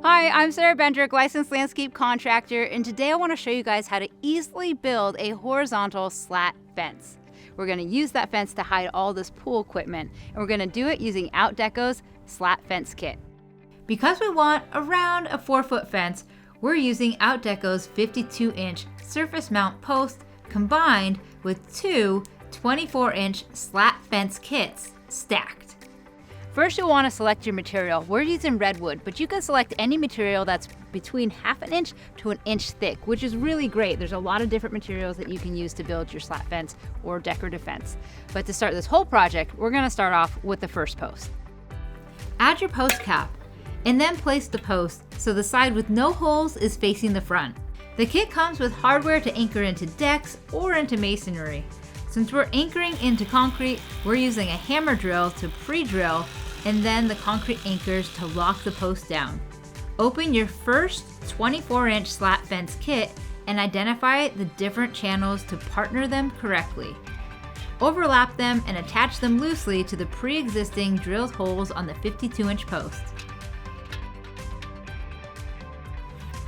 Hi, I'm Sarah Bendrick, licensed landscape contractor, and today I want to show you guys how to easily build a horizontal slat fence. We're going to use that fence to hide all this pool equipment, and we're going to do it using Outdeco's Slat Fence Kit. Because we want around a 4-foot fence, we're using Outdeco's 52-inch surface mount posts combined with two 24-inch slat fence kits stacked. First, you'll want to select your material. We're using redwood, but you can select any material that's between 1/2 inch to 1 inch thick, which is really great. There's a lot of different materials that you can use to build your slat fence or decorative fence. But to start this whole project, we're going to start off with the first post. Add your post cap, and then place the post so the side with no holes is facing the front. The kit comes with hardware to anchor into decks or into masonry. Since we're anchoring into concrete, we're using a hammer drill to pre-drill and then the concrete anchors to lock the post down. Open your first 24-inch slat fence kit and identify the different channels to partner them correctly. Overlap them and attach them loosely to the pre-existing drilled holes on the 52-inch post.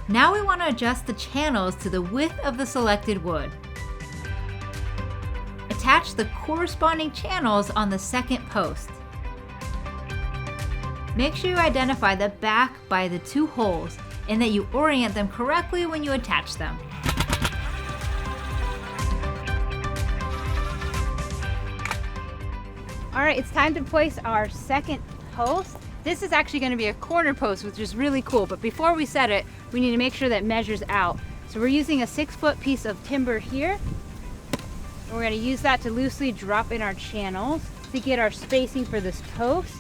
Now we want to adjust the channels to the width of the selected wood. Attach the corresponding channels on the second post. Make sure you identify the back by the two holes and that you orient them correctly when you attach them. All right, it's time to place our second post. This is actually going to be a corner post, which is really cool, but before we set it, we need to make sure that it measures out. So we're using a 6-foot piece of timber here. And we're going to use that to loosely drop in our channels to get our spacing for this post.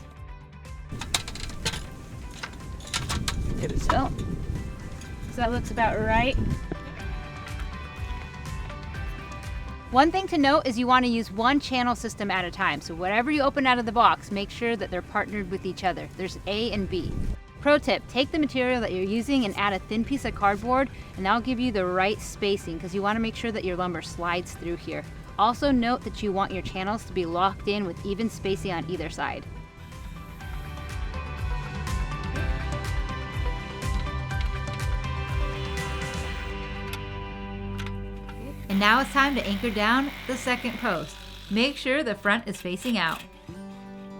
So that looks about right. One thing to note is you want to use one channel system at a time. So whatever you open out of the box, make sure that they're partnered with each other. There's A and B. Pro tip, take the material that you're using and add a thin piece of cardboard, and that'll give you the right spacing because you want to make sure that your lumber slides through here. Also note that you want your channels to be locked in with even spacing on either side. And now it's time to anchor down the second post. Make sure the front is facing out.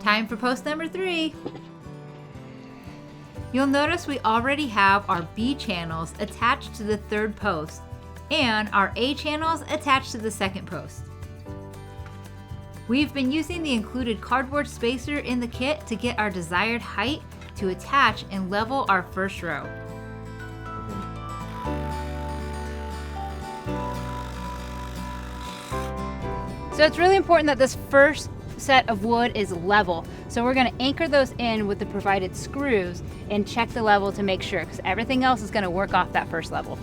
Time for post number 3. You'll notice we already have our B channels attached to the third post and our A channels attached to the second post. We've been using the included cardboard spacer in the kit to get our desired height to attach and level our first row. So it's really important that this first set of wood is level. So we're going to anchor those in with the provided screws and check the level to make sure, because everything else is going to work off that first level.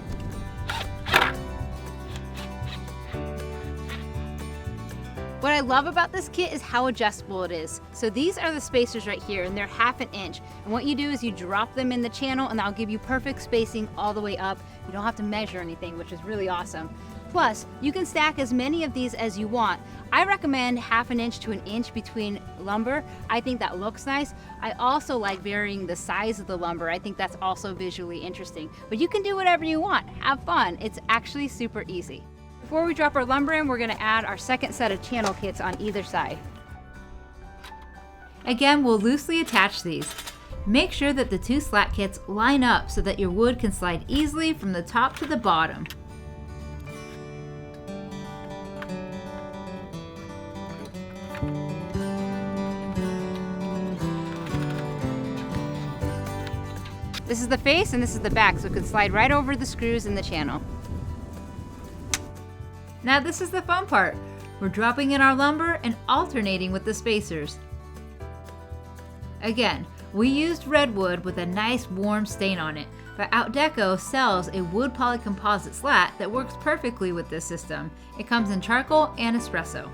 What I love about this kit is how adjustable it is. So these are the spacers right here, and they're 1/2 inch. And what you do is you drop them in the channel, and that'll give you perfect spacing all the way up. You don't have to measure anything, which is really awesome. Plus, you can stack as many of these as you want. I recommend 1/2 inch to 1 inch between lumber. I think that looks nice. I also like varying the size of the lumber. I think that's also visually interesting. But you can do whatever you want. Have fun. It's actually super easy. Before we drop our lumber in, we're going to add our second set of channel kits on either side. Again, we'll loosely attach these. Make sure that the two slat kits line up so that your wood can slide easily from the top to the bottom. This is the face and this is the back, so it can slide right over the screws in the channel. Now this is the fun part. We're dropping in our lumber and alternating with the spacers. Again, we used redwood with a nice warm stain on it, but Outdeco sells a wood polycomposite slat that works perfectly with this system. It comes in charcoal and espresso.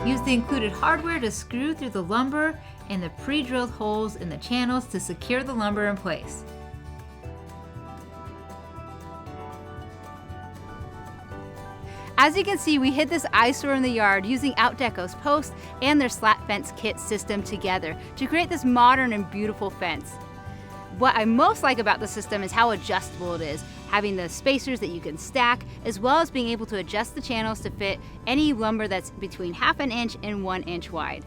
Use the included hardware to screw through the lumber and the pre-drilled holes in the channels to secure the lumber in place. As you can see, we hid this eyesore in the yard using Outdeco's posts and their slat fence kit system together to create this modern and beautiful fence. What I most like about the system is how adjustable it is, having the spacers that you can stack, as well as being able to adjust the channels to fit any lumber that's between 1/2 inch and 1 inch wide.